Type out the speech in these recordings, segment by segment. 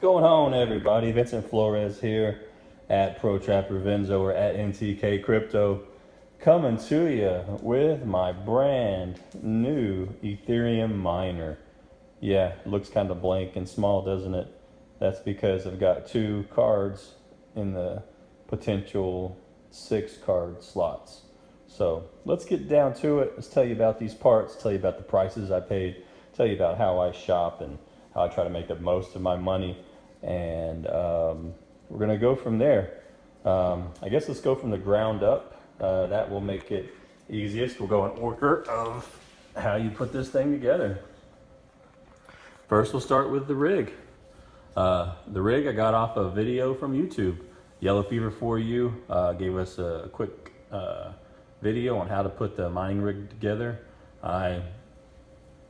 Going on, everybody? Vincent Flores here at Pro Trapper Venzo or at NTK Crypto, coming to you with my brand new Ethereum miner. Yeah, it looks kind of blank and small, doesn't it? That's because I've got 2 cards in the potential 6 card slots. So let's get down to it. Let's tell you about these parts, tell you about the prices I paid, tell you about how I shop and how I try to make the most of my money. And we're gonna go from there. I guess let's go from the ground up. That will make it easiest. We'll go in order of how you put this thing together. First, we'll start with the rig. The rig I got off a video from YouTube. Yellow Fever for You gave us a quick video on how to put the mining rig together. I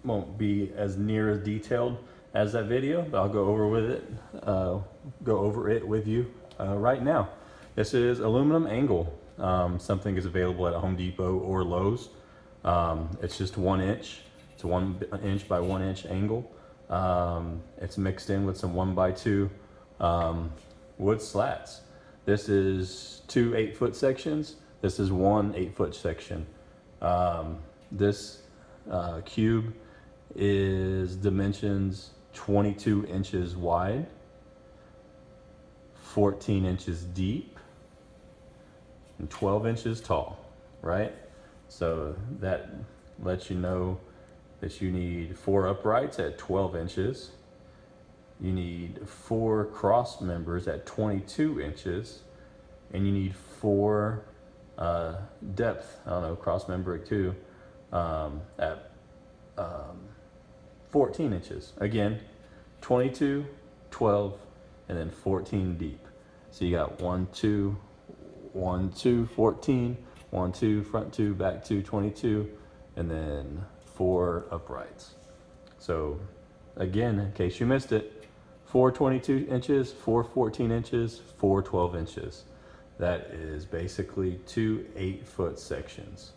won't be as near as detailed as that video, but I'll go over it with you right now. This is aluminum angle. Something is available at Home Depot or Lowe's. It's just 1 inch. It's a 1 inch by 1 inch angle. It's mixed in with some 1x2 wood slats. This is 2 8-foot sections. This is 1 8-foot section. This cube is dimensions 22 inches wide, 14 inches deep, and 12 inches tall, right? So that lets you know that you need 4 uprights at 12 inches. You need 4 cross members at 22 inches, and you need 4 depth, cross member 2 at 14 inches. Again, 22, 12, and then 14 deep. So you got 1, 2, 1, 2, 14, 1, 2, front 2, back 2, 22, and then 4 uprights. So again, in case you missed it, 4 22 inches, 4 14 inches, 4 12 inches. That is basically 2 8-foot sections.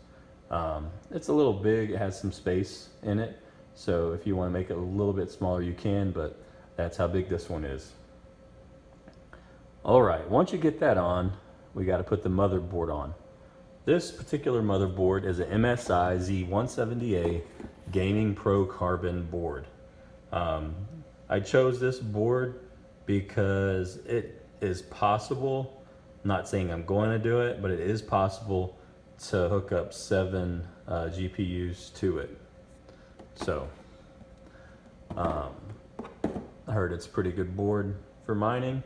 It's a little big, it has some space in it. So if you want to make it a little bit smaller, you can, but that's how big this one is. All right, once you get that on, we got to put the motherboard on. This particular motherboard is an MSI Z170A Gaming Pro Carbon board. I chose this board because it is possible, I'm not saying I'm going to do it, but it is possible to hook up 7 GPUs to it. So, I heard it's a pretty good board for mining.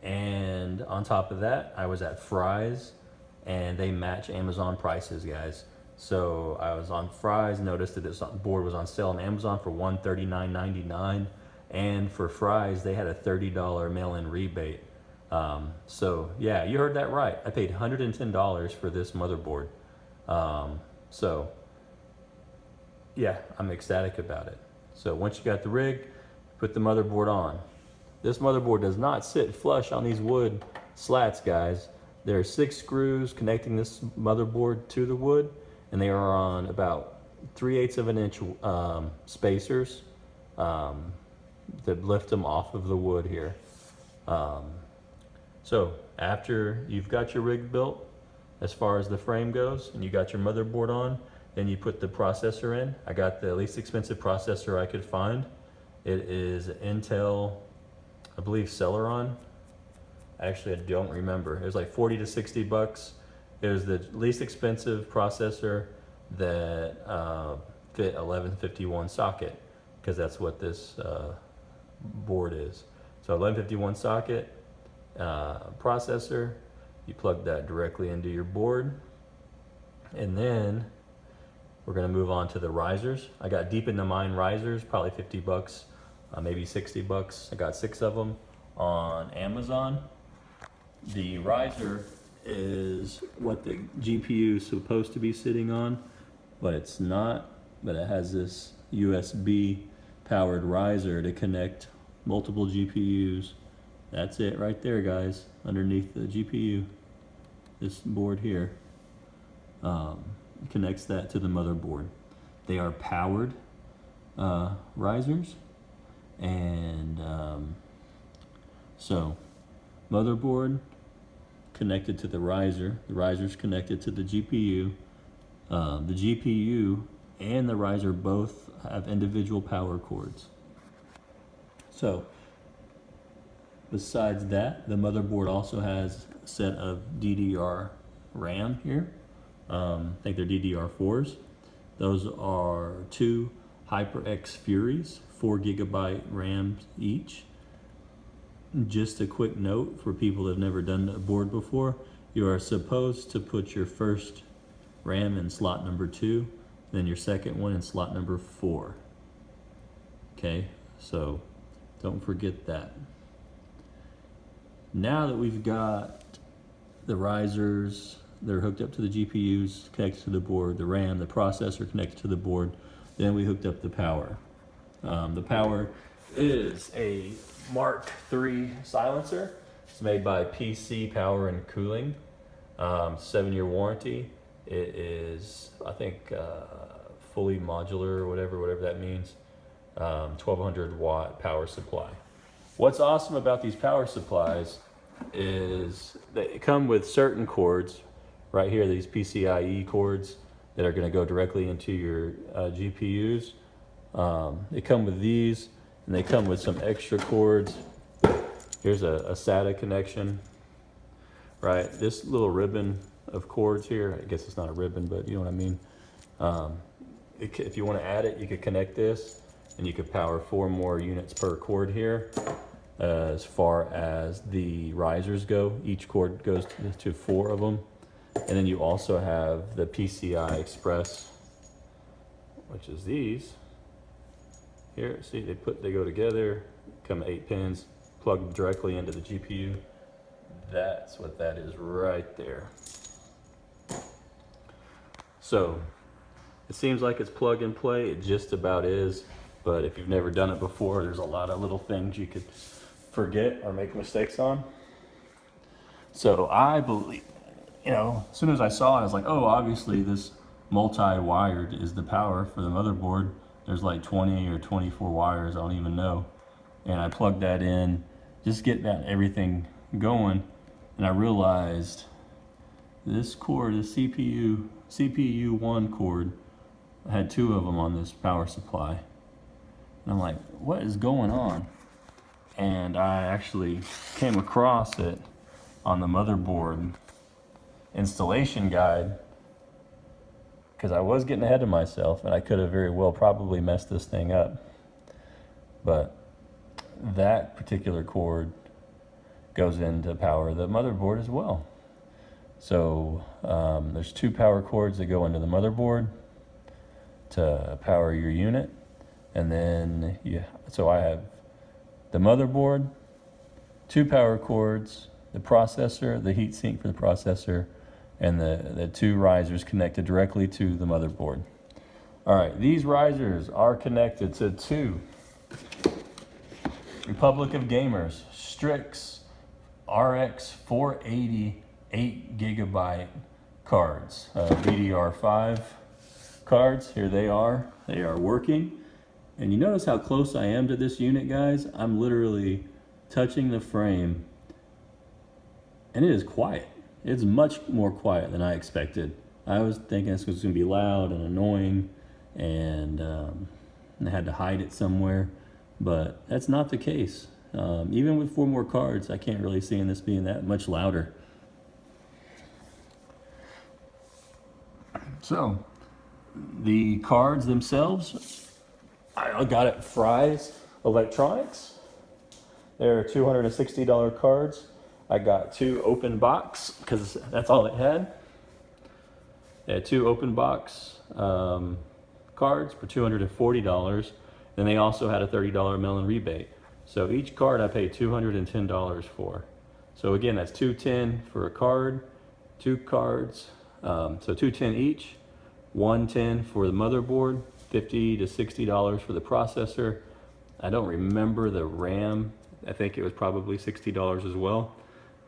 And on top of that, I was at Fry's, and they match Amazon prices, guys. So I was on Fry's, noticed that this board was on sale on Amazon for $139.99, and for Fry's they had a $30 mail-in rebate. So yeah, you heard that right. I paid $110 for this motherboard. So yeah, I'm ecstatic about it. So once you got the rig, put the motherboard on. This motherboard does not sit flush on these wood slats, guys. There are 6 screws connecting this motherboard to the wood, and they are on about 3/8 of an inch spacers that lift them off of the wood here. So after you've got your rig built, as far as the frame goes, and you got your motherboard on, then you put the processor in. I got the least expensive processor I could find. It is Intel, I believe Celeron. Actually, I don't remember. It was like 40 to 60 bucks. It was the least expensive processor that fit 1151 socket, because that's what this board is. So 1151 socket processor, you plug that directly into your board, and then we're gonna move on to the risers. I got Deep in the Mine risers, probably 50 bucks, maybe 60 bucks. I got 6 of them on Amazon. The riser is what the GPU is supposed to be sitting on, but it's not. But it has this USB powered riser to connect multiple GPUs. That's it right there, guys, underneath the GPU. This board here connects that to the motherboard. They are powered risers, and So motherboard connected to the riser's connected to the GPU. The GPU and the riser both have individual power cords. So besides that, the motherboard also has a set of DDR RAM here. I think they're DDR4s. Those are two HyperX Furies, 4 GB RAM each. Just a quick note for people that have never done a board before, you are supposed to put your first RAM in slot number 2, then your second one in slot number 4. Okay, so don't forget that. Now that we've got the risers, they're hooked up to the GPUs, connected to the board, the RAM, the processor connected to the board, then we hooked up the power. The power is a Mark III silencer. It's made by PC Power and Cooling. 7-year warranty. It is, I think, fully modular or whatever that means. 1200 watt power supply. What's awesome about these power supplies is they come with certain cords right here, these PCIe cords that are going to go directly into your GPUs. They come with these, and they come with some extra cords. Here's a SATA connection, right? This little ribbon of cords here, I guess it's not a ribbon, but you know what I mean. If you want to add it, you could connect this, and you could power 4 more units per cord here. As far as the risers go, each cord goes to 4 of them. And then you also have the PCI Express, which is these. Here, see, they go together, come 8 pins, plug directly into the GPU. That's what that is right there. So it seems like it's plug and play. It just about is. But if you've never done it before, there's a lot of little things you could forget or make mistakes on. So I believe, as soon as I saw it, I was like, oh, obviously this multi-wired is the power for the motherboard. There's like 20 or 24 wires, I don't even know. And I plugged that in, just get that everything going. And I realized this cord, the CPU1 cord, I had 2 of them on this power supply. And I'm like, what is going on? And I actually came across it on the motherboard installation guide, because I was getting ahead of myself and I could have very well probably messed this thing up. But that particular cord goes in to power the motherboard as well. So there's 2 power cords that go into the motherboard to power your unit. And then, so I have the motherboard, 2 power cords, the processor, the heatsink for the processor, and the 2 risers connected directly to the motherboard. All right, these risers are connected to 2 Republic of Gamers STRIX RX480 8 GB cards, DDR5 cards. Here they are working. And you notice how close I am to this unit, guys? I'm literally touching the frame, and it is quiet. It's much more quiet than I expected. I was thinking this was gonna be loud and annoying, and I had to hide it somewhere, but that's not the case. Even with 4 more cards, I can't really see this being that much louder. So, the cards themselves, I got at Fry's Electronics. They're $260 cards. I got 2 open box because that's all it had. They had 2 open box cards for $240. Then they also had a $30 mail-in rebate. So each card I paid $210 for. So again, that's $210 for a card, 2 cards, so $210 each, $110 for the motherboard, $50 to $60 for the processor. I don't remember the RAM. I think it was probably $60 as well.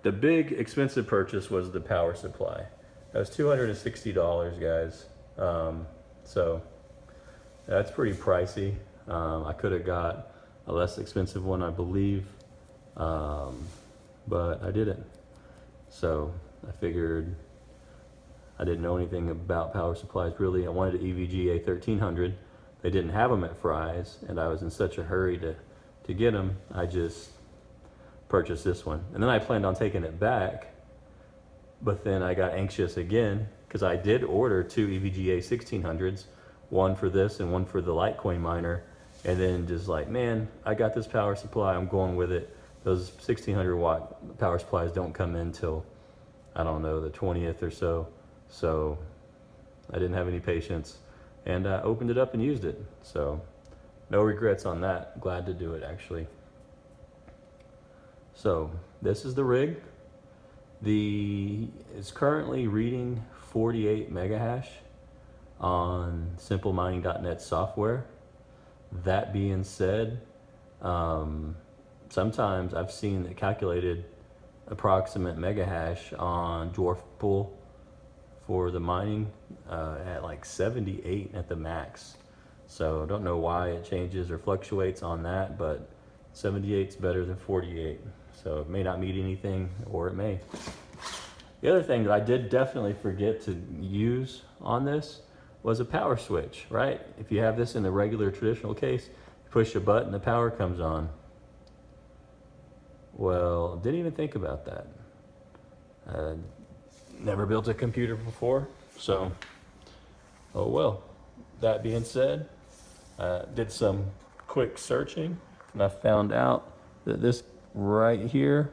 The big expensive purchase was the power supply. That was $260, guys. So that's pretty pricey. I could have got a less expensive one, I believe. but I didn't. So I figured I didn't know anything about power supplies really. I wanted an EVGA 1300. They didn't have them at Fry's, and I was in such a hurry to get them. I just purchased this one. And then I planned on taking it back, but then I got anxious again because I did order two EVGA 1600s, one for this and one for the Litecoin miner. And then just like, man, I got this power supply, I'm going with it. Those 1600 watt power supplies don't come in till, I don't know, the 20th or so. So I didn't have any patience, and I opened it up and used it. So no regrets on that. Glad to do it, actually. So this is the rig. It's currently reading 48 megahash on simplemining.net software. That being said, sometimes I've seen it calculated approximate megahash on Dwarf Pool for the mining at like 78 at the max. So I don't know why it changes or fluctuates on that, but 78 is better than 48. So it may not mean anything, or it may. The other thing that I did definitely forget to use on this was a power switch, right? If you have this in a regular traditional case, you push a button, the power comes on. Well, didn't even think about that. Never built a computer before, so, oh well. That being said, did some quick searching, and I found out that this right here,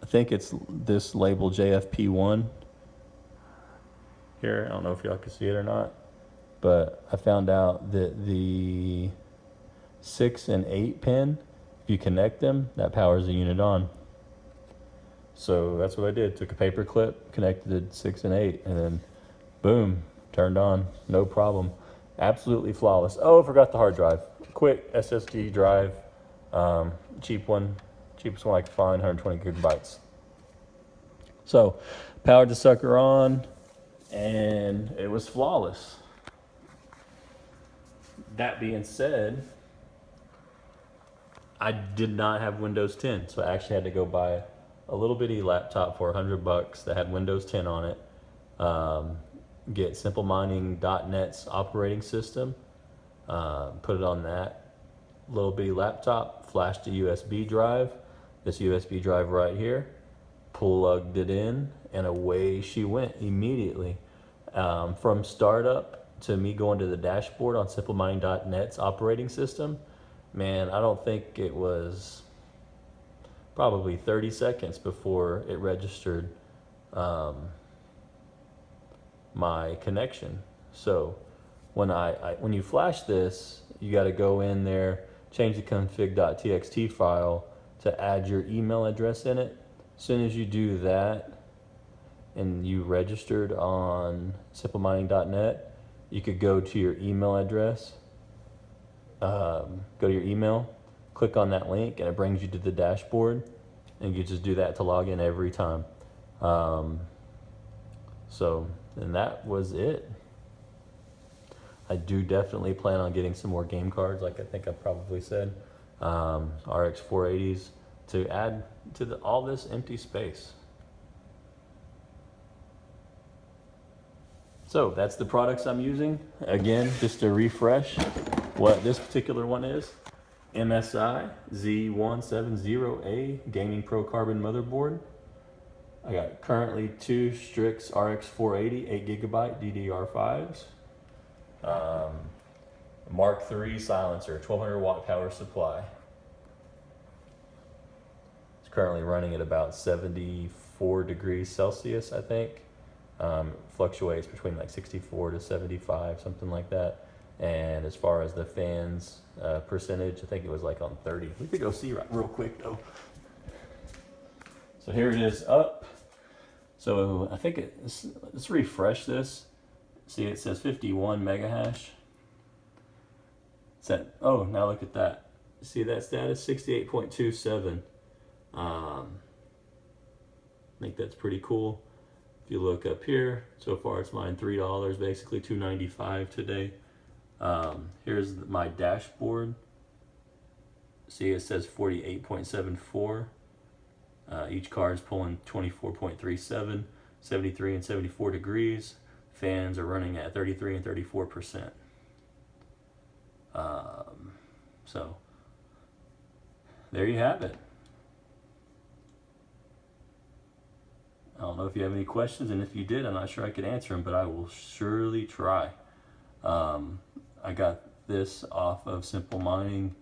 I think it's this label JFP1 here. I don't know if y'all can see it or not, but I found out that the 6 and 8 pin, if you connect them, that powers the unit on. So that's what I did. Took a paper clip, connected 6 and 8, and then boom, turned on, no problem. Absolutely flawless. Oh, I forgot the hard drive. Quick SSD drive, cheap one, cheapest one I could find, 120 gigabytes. So powered the sucker on, and it was flawless. That being said, I did not have Windows 10, so I actually had to go buy a little bitty laptop for $100 that had Windows 10 on it. Get simplemining.net's operating system, put it on that little bitty laptop, flashed a USB drive, this USB drive right here, plugged it in, and away she went immediately. From startup to me going to the dashboard on simplemining.net's operating system, man, I don't think it was probably 30 seconds before it registered my connection. So when you flash this, you got to go in there, change the config.txt file to add your email address in it. As soon as you do that and you registered on simplemining.net, you could go to your email address, go to your email, click on that link, and it brings you to the dashboard, and you just do that to log in every time. And that was it. I do definitely plan on getting some more game cards, like I think I probably said, RX480s, to add to all this empty space. So that's the products I'm using. Again, just to refresh what this particular one is. MSI Z170A Gaming Pro Carbon motherboard. I got currently two STRIX RX480 8GB DDR5s. Mark III silencer, 1200 watt power supply. It's currently running at about 74 degrees Celsius, I think. Fluctuates between like 64 to 75, something like that. And as far as the fans percentage, I think it was like on 30. We could go see real quick though. So here it is up. So I think let's refresh this. See, it says 51 megahash. Oh, now look at that. See that status? 68.27. I think that's pretty cool. If you look up here, so far it's mined $3, basically $2.95 today. Here's my dashboard. See, it says 48.74. Each card is pulling 24.37, 73 and 74 degrees. Fans are running at 33 and 34%. So there you have it. I don't know if you have any questions, and if you did, I'm not sure I could answer them, but I will surely try. I got this off of simplemining.net.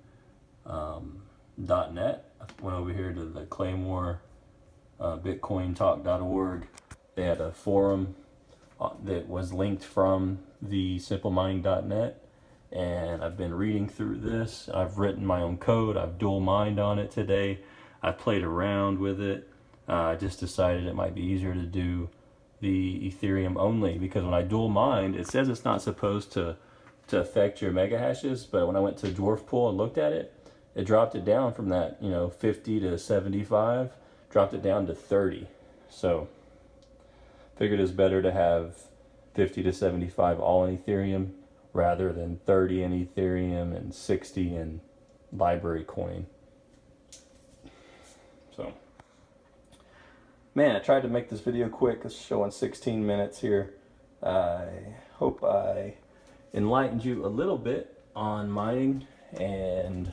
I went over here to the Claymore bitcointalk.org. They had a forum that was linked from the simplemining.net, and I've been reading through this. I've written my own code. I've dual mined on it today. I played around with it. I just decided it might be easier to do the Ethereum only, because when I dual mined, it says it's not supposed to affect your mega hashes, but when I went to Dwarf Pool and looked at it, it dropped it down from that 50 to 75, dropped it down to 30. So figured it's better to have 50 to 75 all in Ethereum rather than 30 in Ethereum and 60 in library coin. So, man, I tried to make this video quick. It's showing 16 minutes here. I hope I enlightened you a little bit on mining, and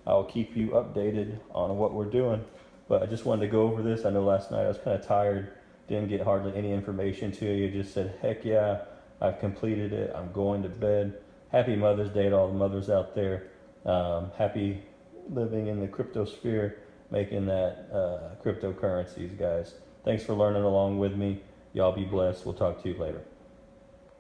I'll keep you updated on what we're doing. But I just wanted to go over this. I know last night I was kind of tired, didn't get hardly any information to you. Just said, heck yeah, I've completed it. I'm going to bed. Happy Mother's Day to all the mothers out there. Happy living in the crypto sphere, making that cryptocurrencies, guys. Thanks for learning along with me. Y'all be blessed. We'll talk to you later.